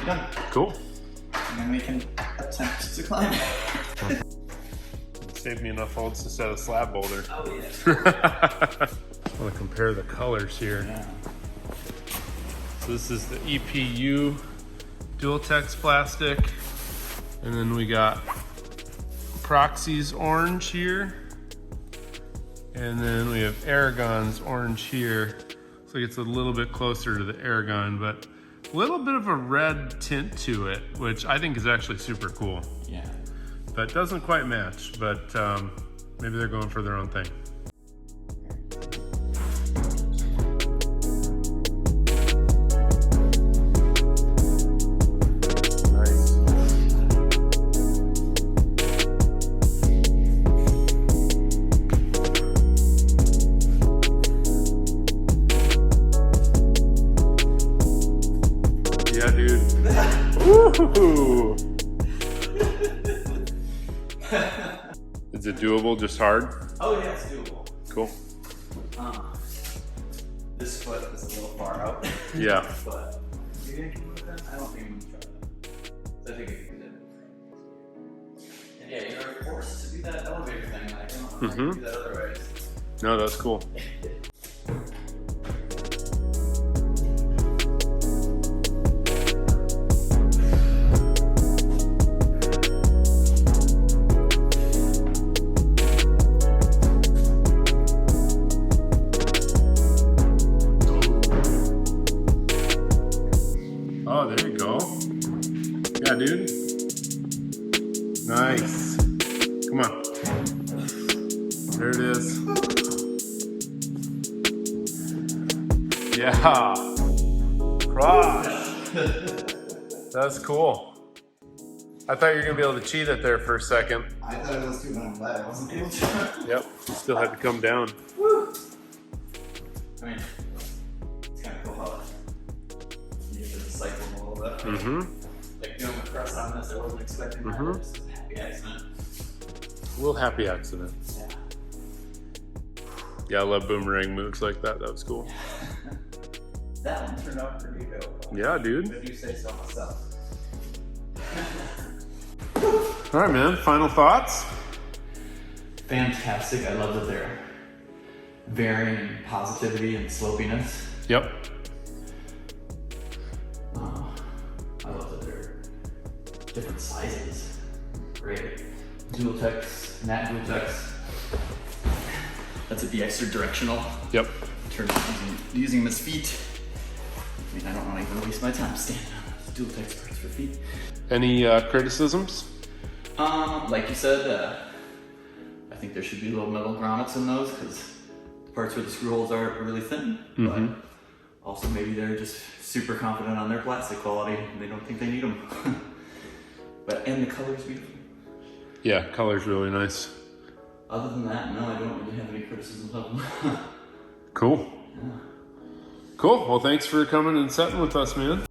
be done. Cool. And then we can attempt to climb. Saved me enough volts to set a slab boulder. Oh yeah. I want to compare the colors here. Yeah. So this is the EPU Dual-Tex plastic. And then we got Proxy's orange here. And then we have Aragon's orange here. Looks like it's a little bit closer to the Aragon, but a little bit of a red tint to it, which I think is actually super cool. Yeah. But doesn't quite match, but maybe they're going for their own thing. Yeah, dude. Woohoo! Is it doable, just hard? Oh yeah, it's doable. Cool. This foot is a little far out. Yeah. But maybe I can move that? I don't think I'm gonna try that. So I think I can do that. And yeah, you're forced to do that elevator thing. I don't know if I can do that otherwise. No, that's cool. Oh, there you go. Yeah, dude. Nice. Come on. There it is. Yeah. Cross. That's cool. I thought you were going to be able to cheat it there for a second. I thought it was too, but I'm glad I wasn't able to. Yep. You still had to come down. Woo! I mean, it's kind of cool how you get to cycle a little bit. Like doing the press on this, I wasn't expecting that. Just a happy accident. A little happy accident. Yeah. Yeah, I love boomerang moves like that. That was cool. That one turned out pretty good. Yeah, dude. If you say so myself. All right, man. Final thoughts? Fantastic. I love that they're varying in positivity and slopiness. Yep. I love that they're different sizes. Great. Dual-Tex, matte Dual-Tex. That's the extra directional. Yep. In terms of using them as feet. I mean, I don't want to even waste my time standing on those Dual-Tex parts for feet. Any criticisms? Like you said, I think there should be little metal grommets in those because the parts where the screw holes are really thin. But also maybe they're just super confident on their plastic quality and they don't think they need them. And the color's beautiful. Yeah, color's really nice. Other than that, no, I don't really have any criticisms of them. Cool. Yeah. Cool. Well, thanks for coming and setting with us, man.